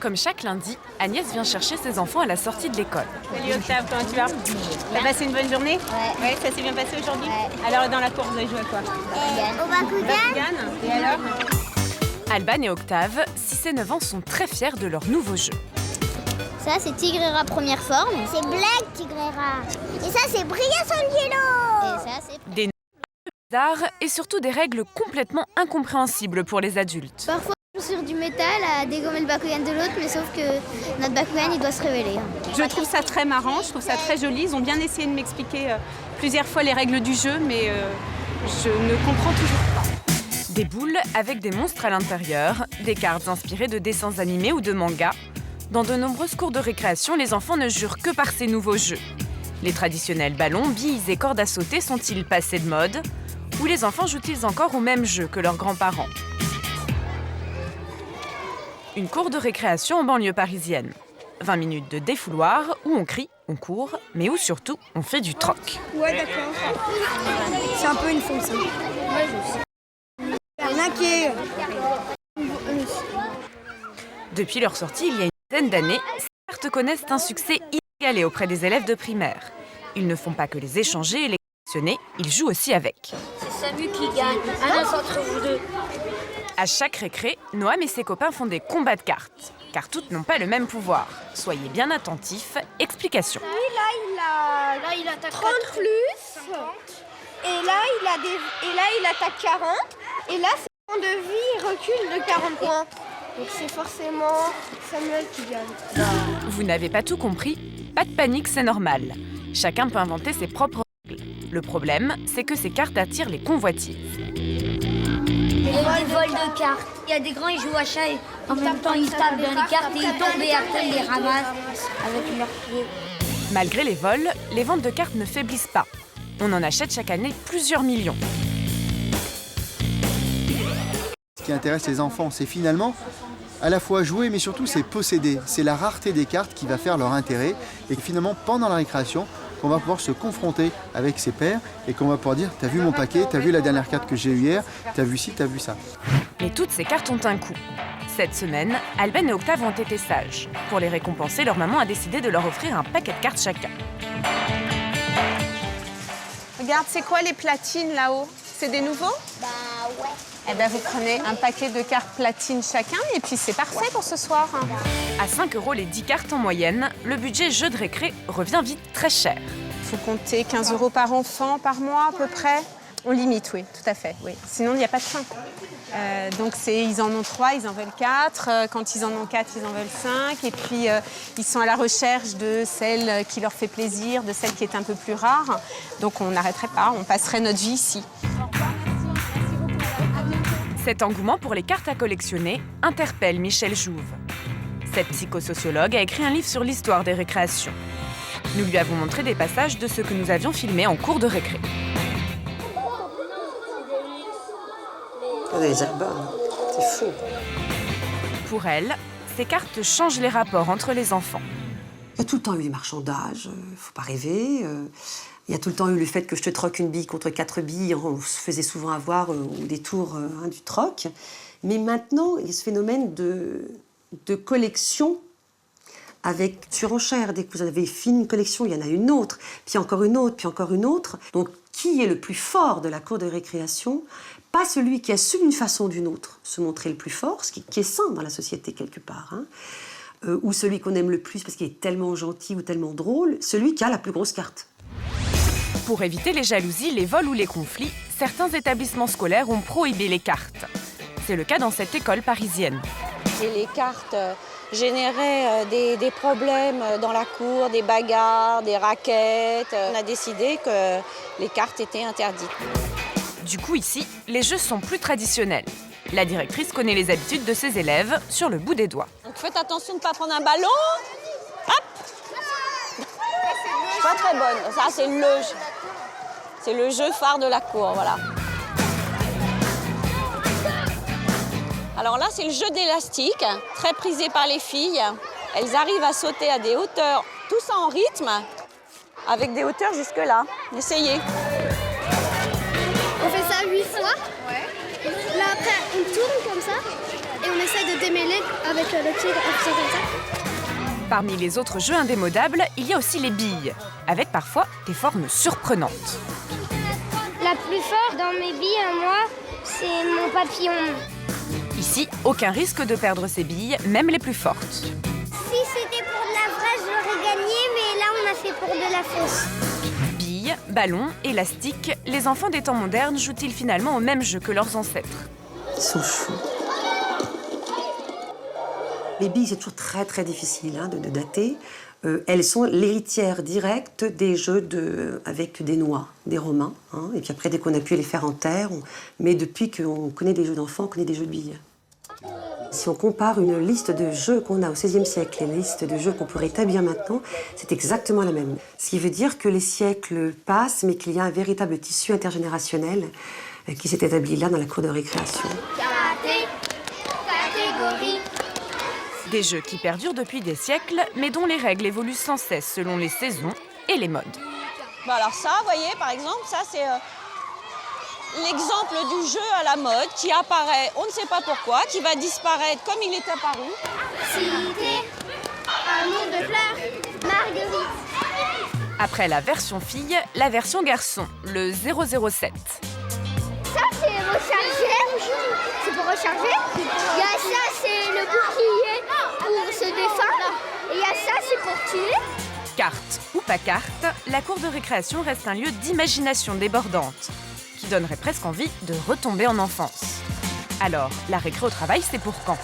Comme chaque lundi, Agnès vient chercher ses enfants à la sortie de l'école. Salut Octave, comment tu vas? T'as passé une bonne journée? Ouais, ça s'est bien passé aujourd'hui? Alors dans la cour, vous avez joué à quoi? Au Bakugan. Et alors? Alban et Octave, 6 et 9 ans, sont très fiers de leur nouveau jeu. Ça, c'est Tigrera première forme. C'est Black Tigrera. Et ça, c'est Bria Sangielo. Et ça, c'est... Des noms bizarres et surtout des règles complètement incompréhensibles pour les adultes. Parfois, sur du métal à dégommer le Bakugan de l'autre, mais sauf que notre Bakugan, il doit se révéler. Je trouve ça très marrant, je trouve ça très joli. Ils ont bien essayé de m'expliquer plusieurs fois les règles du jeu, mais je ne comprends toujours pas. Des boules avec des monstres à l'intérieur, des cartes inspirées de dessins animés ou de mangas. Dans de nombreuses cours de récréation, les enfants ne jurent que par ces nouveaux jeux. Les traditionnels ballons, billes et cordes à sauter sont-ils passés de mode? Ou les enfants jouent-ils encore au même jeu que leurs grands-parents? Une cour de récréation en banlieue parisienne. 20 minutes de défouloir où on crie, on court, mais où surtout on fait du troc. Ouais, d'accord. C'est un peu une fonction. Ouais, je sais. Il y en a qui est... Depuis leur sortie, il y a une dizaine d'années, ces cartes connaissent un succès inégalé auprès des élèves de primaire. Ils ne font pas que les échanger et les collectionner, ils jouent aussi avec. C'est Samu qui gagne. Un entre vous deux. À chaque récré, Noam et ses copains font des combats de cartes, car toutes n'ont pas le même pouvoir. Soyez bien attentifs, explication. Là, il attaque 30 plus. 50. Et là, il attaque 40. Et là, ses points de vie, il recule de 40 points. Donc c'est forcément Samuel qui gagne. Vous n'avez pas tout compris? Pas de panique, c'est normal. Chacun peut inventer ses propres règles. Le problème, c'est que ces cartes attirent les convoitises. Il y a des vols de cartes. Il y a des grands, ils jouent à chat et en même temps ils tapent dans les cartes et ils tombent et après ils les ramassent avec leurs pieds. Malgré les vols, les ventes de cartes ne faiblissent pas. On en achète chaque année plusieurs millions. Ce qui intéresse les enfants, c'est finalement à la fois jouer, mais surtout c'est posséder. C'est la rareté des cartes qui va faire leur intérêt. Et finalement, pendant la récréation, qu'on va pouvoir se confronter avec ses pairs et qu'on va pouvoir dire « T'as vu mon paquet, t'as vu la dernière carte que j'ai eue hier, t'as vu ci, t'as vu ça ». Mais toutes ces cartes ont un coût. Cette semaine, Alban et Octave ont été sages. Pour les récompenser, leur maman a décidé de leur offrir un paquet de cartes chacun. Regarde, c'est quoi les platines là-haut? C'est des nouveaux? Bah ouais. Eh bien, vous prenez un paquet de cartes platines chacun et puis c'est parfait pour ce soir. À 5 € les 10 cartes en moyenne, le budget jeu de récré revient vite très cher. Il faut compter 15 € par enfant, par mois à peu près. On limite, oui, tout à fait. Oui. Sinon, il n'y a pas de fin. Donc, ils en ont 3, ils en veulent 4. Quand ils en ont 4, ils en veulent 5. Et puis, ils sont à la recherche de celle qui leur fait plaisir, de celle qui est un peu plus rare. Donc, on n'arrêterait pas, on passerait notre vie ici. Cet engouement pour les cartes à collectionner interpelle Michel Jouve. Cette psychosociologue a écrit un livre sur l'histoire des récréations. Nous lui avons montré des passages de ce que nous avions filmé en cours de récré. Les albums, c'est fou. Pour elle, ces cartes changent les rapports entre les enfants. Il y a tout le temps eu les marchandages, faut pas rêver. Il y a tout le temps eu le fait que je te troque une bille contre 4 billes. On se faisait souvent avoir au détour du troc. Mais maintenant, il y a ce phénomène de collection avec surenchère. Dès que vous avez fini une collection, il y en a une autre, puis encore une autre, puis encore une autre. Donc, qui est le plus fort de la cour de récréation? Pas celui qui a su d'une façon ou d'une autre se montrer le plus fort, ce qui est sain dans la société quelque part, hein. Ou celui qu'on aime le plus parce qu'il est tellement gentil ou tellement drôle, celui qui a la plus grosse carte. Pour éviter les jalousies, les vols ou les conflits, certains établissements scolaires ont prohibé les cartes. C'est le cas dans cette école parisienne. Et les cartes généraient des problèmes dans la cour, des bagarres, des raquettes. On a décidé que les cartes étaient interdites. Du coup, ici, les jeux sont plus traditionnels. La directrice connaît les habitudes de ses élèves sur le bout des doigts. Donc faites attention de ne pas prendre un ballon. Hop! Pas très bonne. Ça, c'est le jeu. C'est le jeu phare de la cour, voilà. Alors là, c'est le jeu d'élastique, très prisé par les filles. Elles arrivent à sauter à des hauteurs, tout ça en rythme, avec des hauteurs jusque-là. Essayez. On fait ça 8 fois. Ouais. Là après, on tourne comme ça et on essaye de démêler avec le tigre, on faisait comme ça. Parmi les autres jeux indémodables, il y a aussi les billes, avec parfois des formes surprenantes. La plus forte dans mes billes à moi, c'est mon papillon. Ici, aucun risque de perdre ses billes, même les plus fortes. Si c'était pour de la vraie, j'aurais gagné, mais là, on a fait pour de la fausse. Billes, ballons, élastiques, les enfants des temps modernes jouent-ils finalement au même jeu que leurs ancêtres? Ils sont fous. Les billes, c'est toujours très très difficile de dater. Elles sont l'héritière directe des jeux avec des noix, des Romains. Et puis après, dès qu'on a pu les faire en terre, mais depuis qu'on connaît des jeux d'enfants, on connaît des jeux de billes. Si on compare une liste de jeux qu'on a au XVIe siècle et une liste de jeux qu'on pourrait établir maintenant, c'est exactement la même. Ce qui veut dire que les siècles passent, mais qu'il y a un véritable tissu intergénérationnel qui s'est établi là dans la cour de récréation. Catégorie. Des jeux qui perdurent depuis des siècles, mais dont les règles évoluent sans cesse selon les saisons et les modes. Bon, alors ça, vous voyez, par exemple, ça c'est l'exemple du jeu à la mode qui apparaît, on ne sait pas pourquoi, qui va disparaître comme il est apparu. Cité, amour de fleurs, Marguerite. Après la version fille, la version garçon, le 007. Ça, c'est recharger. C'est pour recharger. Il y a ça, c'est le bouclier pour se défendre. Et il y a ça, c'est pour tuer. Carte ou pas carte, la cour de récréation reste un lieu d'imagination débordante, qui donnerait presque envie de retomber en enfance. Alors, la récré au travail, c'est pour quand ?